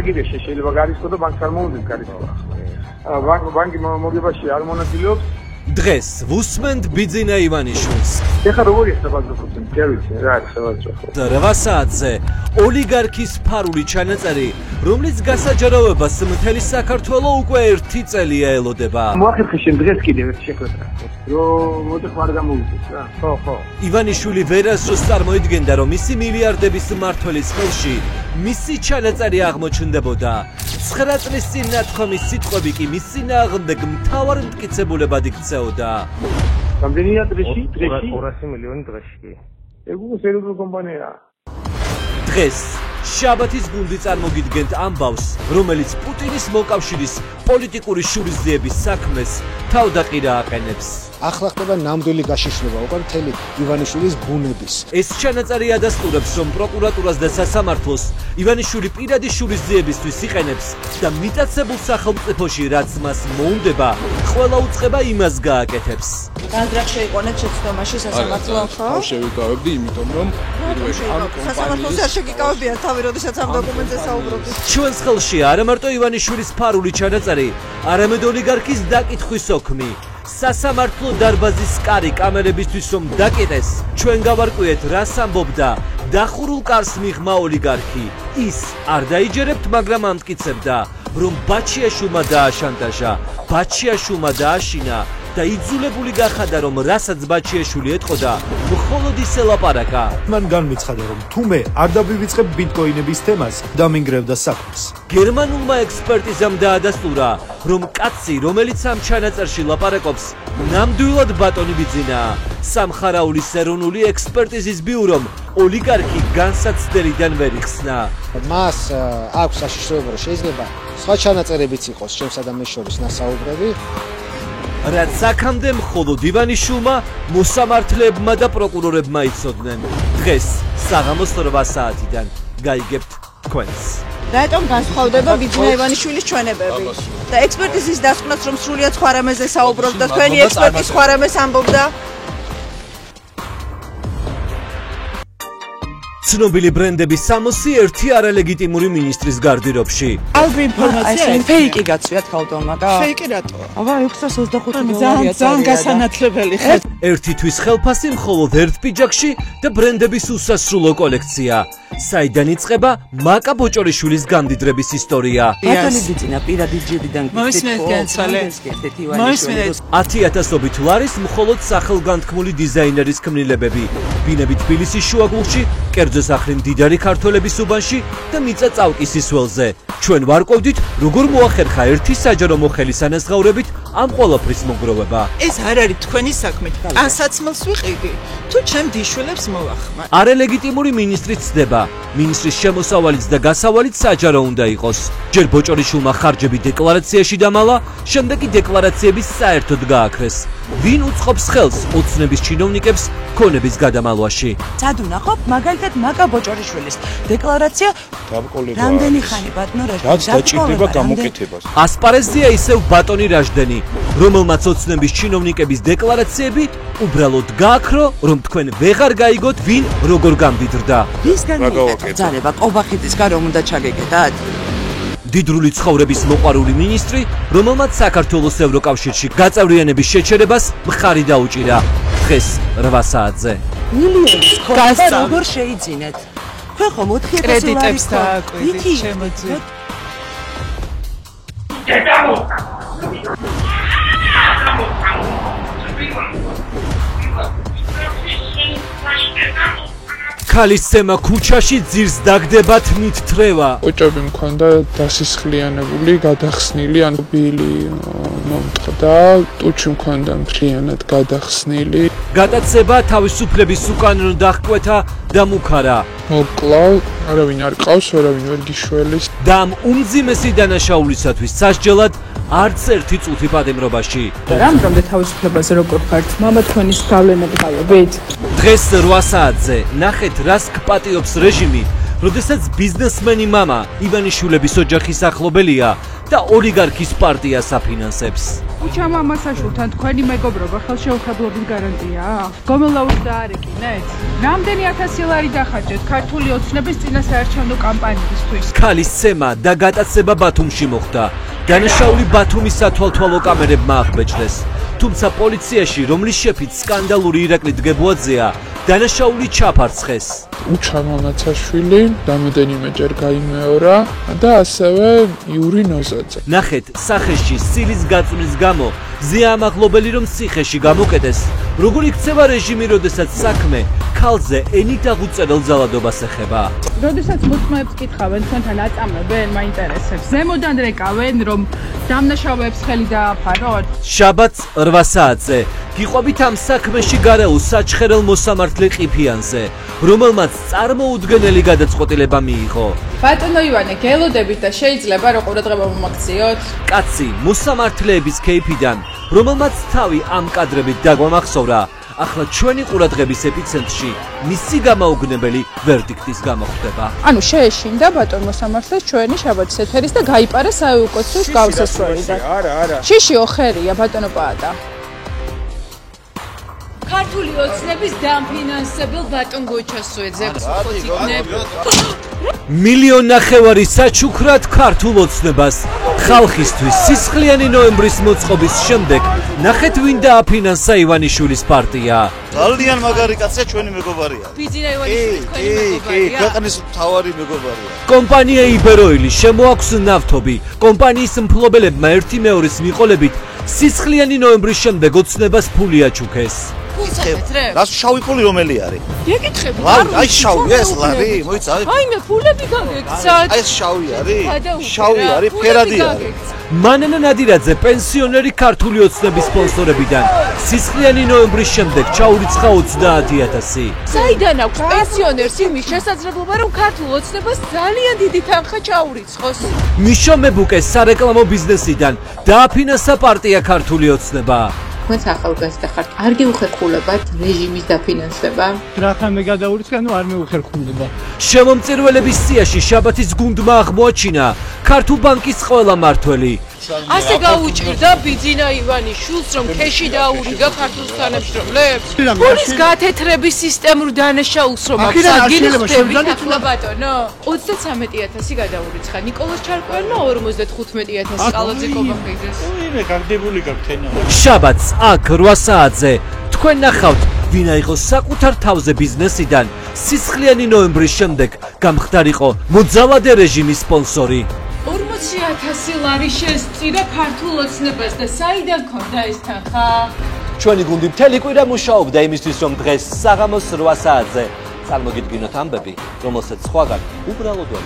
კიდე შეიძლება გარისხო და ბანკს არ მოუწევს გარისხო. ბანკი მოგებაში არ მონაწილეობს. დღეს ვუსმენთ ბიძინა ივანიშვილს. ეხლა როგორია საბაზროხო? მგევიცი რა არის საბაზროხო? 8 საათზე ოლიგარქის ფარული ჩანაწერი, რომლის გასაჯაროებას მთელი საქართველო უკვე 1 წელია ელოდება. მოახერხე შენ დღეს კიდევ ერთ შეხვედრა. რომ მოდი არ გამოვიდეს რა. ხო. ივანიშვილი ვერასდროს წარმოიდგენდა, რომ მისი მილიარდების მმართველის ხელში მისი ჩანაწერი აღმოჩნდებოდა. 9 წლის წინ ნათქვამის სიტყვები კი მის წინააღმდეგ მთავარ მტკიცებულებად იქცეოდა. რამდენია დღეში? 200 მილიონი დღეში. ეგ უკვე სერიოზული კომპანიაა. დღეს შაბათის გუნდი წარმოგიდგენთ ამბავს, რომელიც პუტინის მოკავშირის პოლიტიკური შურისძიების საქმეს თავდაყირა აყენებს. ახლა ხდება ნამდვილი გაშიშრება უკვე მთელი ივანიშვილის ბუნების. ეს ჩანაწერი ადასტურებს, რომ პროკურატურას და სასამართლოს ივანიშვილი პირადი შურისძიებისთვის იყენებს და მიტაცებულ სახელმწიფოში, რაც მას მოუნდება, ყველა უწყება იმას გააკეთებს. განზრახ შეიყვანეთ შეცდომაში სასამართლომ, ხო? შევიკავებდი, იმიტომ რომ სასამართლოს არ შეგიკავებია თავი, როდესაც ამ დოკუმენტზე საუბრობთ. ჩვენს ხელში არა მარტო ივანიშვილის ფარული ჩანაწერი, არამედ ოლიგარქის დაკითხვის ოქმი. სასამართლო დარბაზის კარი კამერებისთვის რომ დაკეტეს, ჩვენ გავარკვიეთ, რას ამბობდა დახურულ კარს მიღმა ოლიგარქი. ის არ დაიჯერებთ, მაგრამ ამტკიცებდა, რომ ბაჩიაშვილმა დააშანტაჟა, ბაჩიაშვილმა დააშინა და იძულებული გახადა, რომ რასაც ბაჩიაშვილი ეტყოდა, მხოლოდ ის ელაპარაკა. მან განმეცხადა, რომ თუმე არ დავივიწყებ ბიტკოინების თემას, დამინგრევდა საქმეს. გერმანულმა ექსპერტიზამ დაადასტურა, რომ კაცი, რომელიც ამ ჩანაწერში ლაპარაკობს, ნამდვილად ბატონი ბიძინაა. სამხარაულის ეროვნული ექსპერტიზის ბიურომ ოლიგარქი განსაცდელიდან ვერ იხსნა. მას აქვს საშიშროება, რომ შეიძლება სხვა ჩანაწერებიც იყოს ჩემსა და მე შორის ნასაუბრები. რაც აქამდე მხოლოდ ივანიშვილმა, მოსამართლეებმა და პროკურორებმა იცოდნენ. დღეს საღამოს 8 საათიდან გაიგებთ თქვენს. რატომ განსხვავდება ბიძინა ივანიშვილის ჩვენებები? და ექსპერტიზის დასკვნას რომ სრულიად სხვა რამეზე საუბრობს და თქვენი ექსპერტი სხვა რამეს ამბობდა? ცნობილი ბრენდების 61 არალეგიტიმური მინისტრის გარდირობში. ალბი ინფორმაცია ფეიკი გაცვიათ ხალხმა და ფეიკი რატოა? აბა 625 დოლარია. ძალიან გასანათლებელი ხარ. ერთი თვის ხელფასი მხოლოდ ერთ პიჯაკში და ბრენდების უსასრულო კოლექცია. საიდან იწყება მაკა ბოჭორიშვილის გამდიდრების ისტორია. ბატონი ბიძინა პირადი ჯებიდან მოისმენთ განცვალე. 10,000-ობით ლარის მხოლოდ სახელგანთქმული დიზაინერის ქმნილებები. ბინები თბილისის შუაგულში, კერძო სახლი მდიდარი ქართველების უბანში და მიწა წავკისის ველზე. ჩვენ ვარკვევდით, როგორ მოახერხა ერთი საჯარო მოხელის ანაზღაურებით ამ ყველაფრის მოგროვება. ეს არ არის თქვენი საქმე. ტანსაცმელს ვიყიდი. თუ ჩემ დიშვილებს მოვახმარ. არალეგიტიმური მინისტრი ცდება. მინისტრის შემოსავალიც და გასავალიც საჯარო უნდა იყოს. ჯერ ბოჭორიშვილმა ხარჯები დეკლარაციაში დამალა, შემდეგ კი დეკლარაციების საერთოდ გააქრეს. ვინ უწყობს ხელს ოცნების ჩინოვნიკებს ქონების გადამალვაში? სად უნახავ მაგალითად მაკა ბოჭორიშვილის დეკლარაცია რამდენი ხანი ბატონო რაც დაჭირდება გამოკეთებას. ასპარეზია ისევ ბატონი რაჟდენი, რომელმაც ოცნების ჩინოვნიკების დეკლარაციები უბრალოდ გააქრო, რომ თქვენ ვეღარ გაიგოთ ვინ როგორ გამდიდრდა. ვისგან მოგეძალება ყობახიძისგან რომ უნდა ჩაგეკეტათ? დიდრული ცხოვრების მოყვარული მინისტრი, რომელმაც საქართველოს ევროკავშირში გაწევრიანების შეჩერებას მხარი დაუჭირა. დღეს 8 საათზე. მილიონის ხოთა როგორ შეიძინეთ? თქვენ ხომ 4 კრედიტებს დააკვირდით შემოძიეთ. ქალის ცემა ქუჩაში ძირს დაგდება თმით თრევა. ოჭები მქონდა დასისხლიანებული, გადახსნილი, ანუ ბილი მომტყდა, ტუჩი მქონდა მთლიანად გადახსნილი. გადაცება თავისუფლების უკანონო დახკვეთა და მუქარა. მოკლავ, არავინ არ ყავს, არავინ ვერ გიშველის. და ამ უმძიმესი დანაშაულისათვის სასჯელად არც ერთი წუთი პატიმრობაში. რამდენიმე თავისუფლებაზე როგორ ხართ? მამა თქვენის გავლენები ხავებით? დღეს 8 საათზე ნახეთ რას გპატიობს რეჟიმი, როდესაც ბიზნესმენი მამა ივანიშვილების ოჯახის ახლობელია და ოლიგარქის პარტიას აფინანსებს. უჩამ ამასაშულთან თქვენი მეგობრობა ხელშეუხებლობის გარანტიაა? გომელაურს დაარეკინეთ? რამდენი 1000 ლარი დახარჯეთ ქართული ოცნების წინასაარჩევნო კამპანიისთვის? ქალის ცემა და გატაცება ბათუმში მოხდა. დანაშაული ბათუმის სათვალთვალო კამერებმა აღბეჭდეს. თუმცა პოლიციაში, რომლის შეფიც სკანდალური ირაკლი დგებუაძეა, დანაშაული ჩაფარცხეს. უჩამ ამაცაშვილი რამდენიმეჯერ გაიმეორა და ასევე იური ნოზაძე. ნახეთ, სახეში სილის გაწვნის გამო ზეამაღლობელი რომ ციხეში გამოკეტეს. როგორ იქცევა რეჟიმი, როდესაც საქმე ქალზე ენით აღუწერელ ძალადობას ეხება? როდესაც მოწმეებს კითხავენ, თქვენთან აწამებენ, მაინტერესებს. ზემოდან რეკავენ, რომ დამნაშავეებს ხელი დააფაროთ? შაბათს 8 საათზე გიყვებით ამ საქმეში გარეულ საჩხერელ მოსამართლე ყიფიანზე, რომელმაც წარმოუდგენელი გადაწყვეტილება მიიღო. ბატონო ივანე, გელოდებით და შეიძლება რომ ყურადღება მომაქციოთ? კაცი მოსამართლეების кейფიდან, რომელმაც თავი ამ კადრებით დაგვამახსოვრა, ახლა ჩვენი ყურადღების ეპიცენტრში მისი გამაუგნებელი ვერდიქტის გამოხდება. ანუ შეეშინდა ბატონ მოსამართლეს ჩვენი შაბათის ეთერის და გაიპარა საეუკოცის გავსასვლელიდან. არა. შიში ოხერია ბატონო პაატა. ქართული ოცნების დამფინანსებელ ბატონ გოჩასუეძე გწოთიკნებ. 1,5 მილიონი საჩუქრად ქართულ ოცნებას ხალხისთვის სისხლიანი ნოემბრის მოწყობის შემდეგ ნახეთ ვინ დააფინანსა ივანიშვილის პარტია. ძალიან მაგარი კაცია ჩვენი მეგობარია. ბიძინა ივანიშვილი თქვენი მეგობარია. ქვეყნის მთავარი მეგობარია. კომპანია იბეროილი შემოაქვს ნავთობი. კომპანიის მფლობელებმა ერთი მეორის მიყოლებით სისხლიანი ნოემბრის შემდეგ ოცნებას ფული აჩუქეს. რას შავი ფული რომელი არის? ეკითხები. აი შავი ეს ლარი, მოიცავ. აი მე ფულები გაგექცათ. აი ეს შავი არის? შავი არის, ფერადი არის. მანანა ნადირაძე პენსიონერი ქართული ოცნების სპონსორებიდან სისხლიანი ნოემბრის შემდეგ ჩაურიცხა 30,000. საიდან აქვს პენსიონერს იმის შესაძლებლობა რომ ქართულ ოცნებას ძალიან დიდი თანხა ჩაურიცხოს? მიშო მებუკეს სარეკლამო ბიზნესიდან დააფინანსა პარტია ქართული ოცნება. თქვენც ახალგაზრდა ხართ, არ გეუხერხულებათ რეჟიმის დაფინანსება? რათან მე გადაურიცხენ, არ მეუხერხულება. შემომწირველების სიაში შაბათის გუნდმა აღმოაჩინა ქართულ ბანკის ყველა მართველი. ასე გაუჭირდა ბიძინა ივანიშვილს რომ ქეში დაურიგა ქართულ თანამშრომლებს? ფულის გათეთრების სისტემურ დანაშაულს რომ აქვს ადგილი ხდებით ახლა ბატონო? 33,000 გადაურიცხა ნიკოლოზ ჩარკვიანმა 55,000 კალოძე კობახიძეს. იმე გაგდებული გაქვთენა. შაბათს აქ 8 საათზე თქვენ ნახავთ ვინა იყო საკუთარ თავზე ბიზნესიდან სისხლიანი ნოემბრის შემდეგ გამხდარიყო მოძალადე რეჟიმის სპონსორი. 40,000 ლარი შესწირა ქართულ ოცნებას და საიდან ქონდა ეს თანხა? ჩვენი გუნდი მთელი კვირა მუშაობდა იმისთვის რომ დღეს საღამოს 8 საათზე წარმოგიდგინოთ ამბები, რომელსაც სხვაგან უბრალოდ ვერ